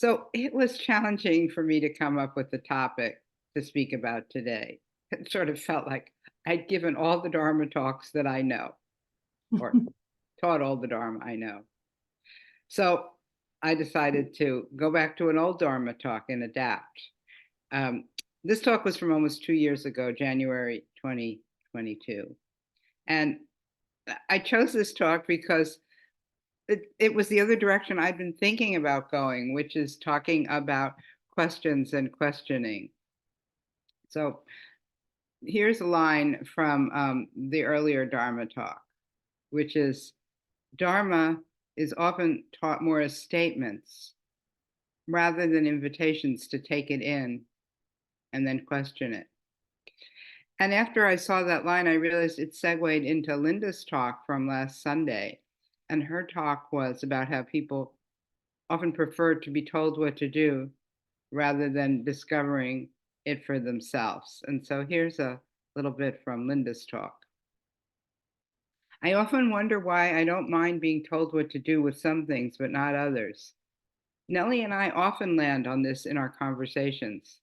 So it was challenging for me to come up with the topic to speak about today. It sort of felt like I'd given all the Dharma talks that I know, or taught all the Dharma I know. So I decided to go back to an old Dharma talk and adapt. Um, this talk was from almost 2 years ago, January 2022. And I chose this talk because it was the other direction I'd been thinking about going, which is talking about questions and questioning. So here's a line from the earlier Dharma talk, which is Dharma is often taught more as statements rather than invitations to take it in and then question it. And after I saw that line, I realized it segued into Linda's talk from last Sunday. And her talk was about how people often prefer to be told what to do rather than discovering it for themselves. And so here's a little bit from Linda's talk. I often wonder why I don't mind being told what to do with some things, but not others. Nelly and I often land on this in our conversations.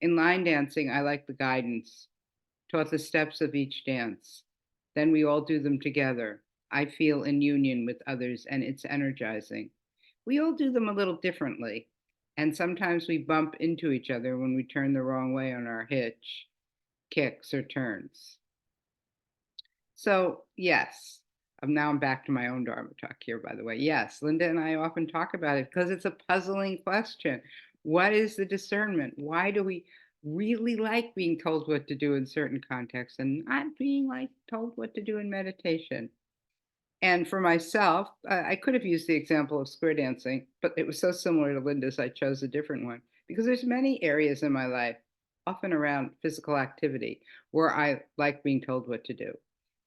In line dancing, I like the guidance, taught the steps of each dance. Then we all do them together. I feel in union with others, and it's energizing. We all do them a little differently, and sometimes we bump into each other when we turn the wrong way on our hitch, kicks, or turns. So, yes, now I'm back to my own Dharma talk here, by the way. Yes, Linda and I often talk about it because it's a puzzling question. What is the discernment? Why do we really like being told what to do in certain contexts and not being told what to do in meditation? And for myself, I could have used the example of square dancing, but it was so similar to Linda's, I chose a different one because there's many areas in my life, often around physical activity, where I like being told what to do.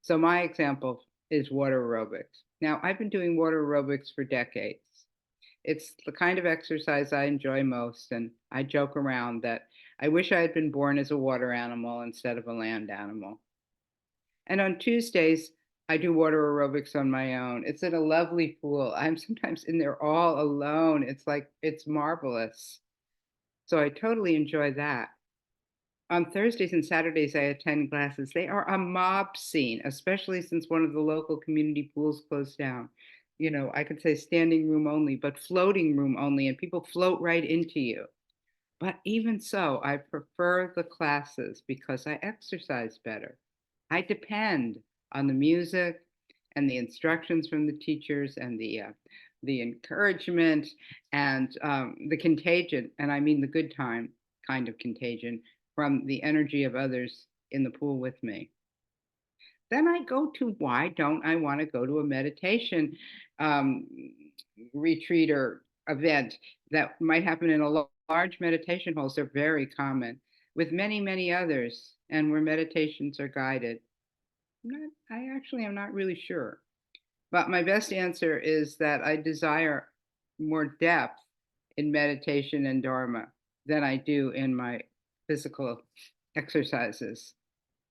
So my example is water aerobics. Now, I've been doing water aerobics for decades. It's the kind of exercise I enjoy most, and I joke around that I wish I had been born as a water animal instead of a land animal. And on Tuesdays, I do water aerobics on my own. It's in a lovely pool. I'm sometimes in there all alone. It's marvelous. So I totally enjoy that. On Thursdays and Saturdays, I attend classes. They are a mob scene, especially since one of the local community pools closed down. You know, I could say standing room only, but floating room only, and people float right into you. But even so, I prefer the classes because I exercise better. I depend on the music and the instructions from the teachers and the encouragement and the contagion, and I mean the good time kind of contagion from the energy of others in the pool with me. Then I go to why don't I want to go to a meditation um, retreat or event that might happen in a large meditation halls. They're very common with many, many others, and where meditations are guided. I actually am not really sure. But my best answer is that I desire more depth in meditation and Dharma than I do in my physical exercises.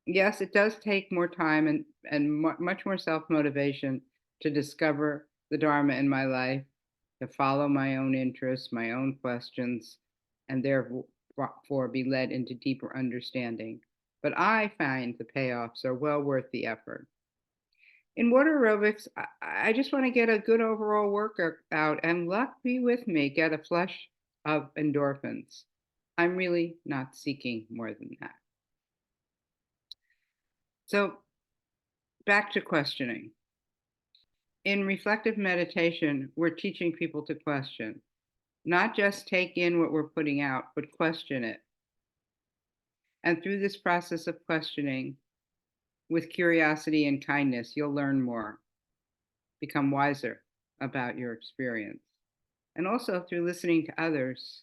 Yes, it does take more time and much more self motivation to discover the Dharma in my life, to follow my own interests, my own questions, and therefore be led into deeper understanding. But I find the payoffs are well worth the effort. In water aerobics, I just want to get a good overall workout and luck be with me, get a flush of endorphins. I'm really not seeking more than that. So back to questioning. In reflective meditation, we're teaching people to question, not just take in what we're putting out, but question it. And through this process of questioning, with curiosity and kindness, you'll learn more, become wiser about your experience. And also through listening to others,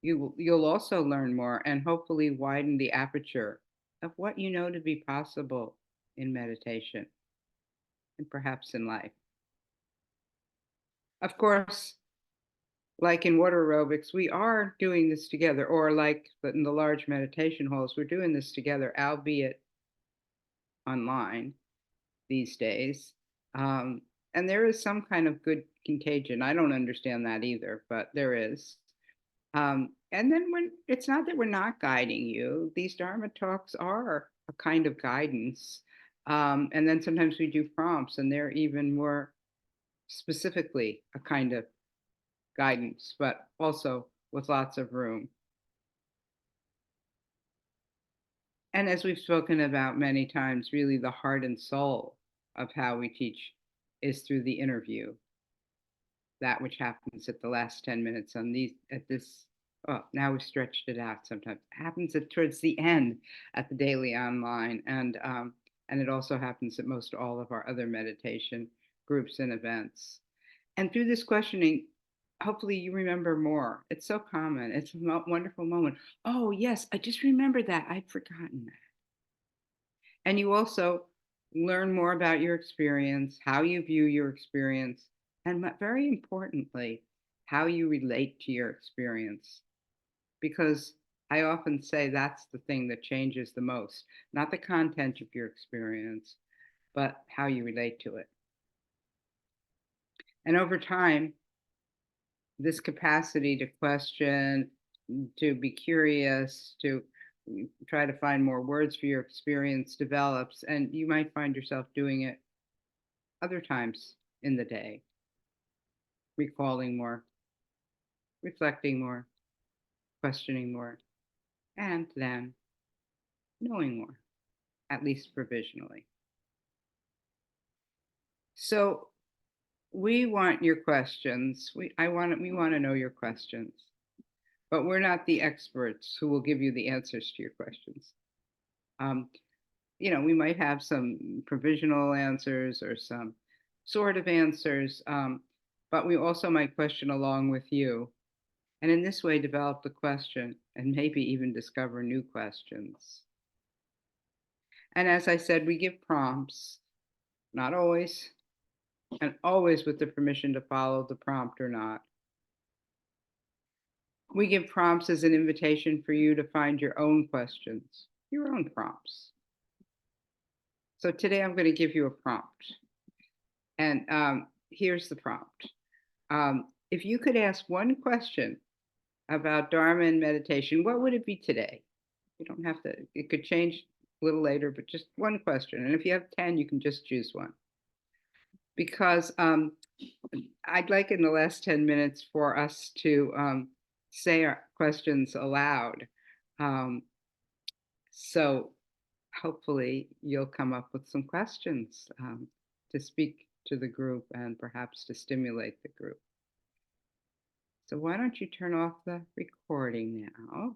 you'll also learn more and hopefully widen the aperture of what you know to be possible in meditation and perhaps in life. Of course, like in water aerobics, we are doing this together, or like in the large meditation halls, we're doing this together, albeit online these days. Um, And there is some kind of good contagion. I don't understand that either, but there is. And then when it's not that we're not guiding you, these Dharma talks are a kind of guidance. And then sometimes we do prompts, and they're even more specifically a kind of guidance, but also with lots of room. And as we've spoken about many times, really the heart and soul of how we teach is through the interview, that which happens at the last 10 minutes on these at this. Oh, now we've stretched it out. Sometimes it happens towards the end at the daily online, and it also happens at most all of our other meditation groups and events. And through this questioning, hopefully you remember more. It's so common. It's a wonderful moment. Oh yes, I just remembered that. I'd forgotten that. And you also learn more about your experience, how you view your experience, and very importantly, how you relate to your experience. Because I often say that's the thing that changes the most, not the content of your experience, but how you relate to it. And over time, this capacity to question, to be curious, to try to find more words for your experience develops, and you might find yourself doing it other times in the day, recalling more, reflecting more, questioning more, and then knowing more, at least provisionally. So we want your questions. We want to know your questions, but we're not the experts who will give you the answers to your questions. Um, we might have some provisional answers or some sort of answers, but we also might question along with you. And in this way, develop the question and maybe even discover new questions. And as I said, we give prompts, not always, and always with the permission to follow the prompt or not. We give prompts as an invitation for you to find your own questions, your own prompts. So today I'm going to give you a prompt. And here's the prompt. If you could ask one question about Dharma and meditation, what would it be today? You don't have to, it could change a little later, but just one question. And if you have 10, you can just choose one. Because I'd like in the last 10 minutes for us to say our questions aloud. So hopefully you'll come up with some questions to speak to the group and perhaps to stimulate the group. So why don't you turn off the recording now?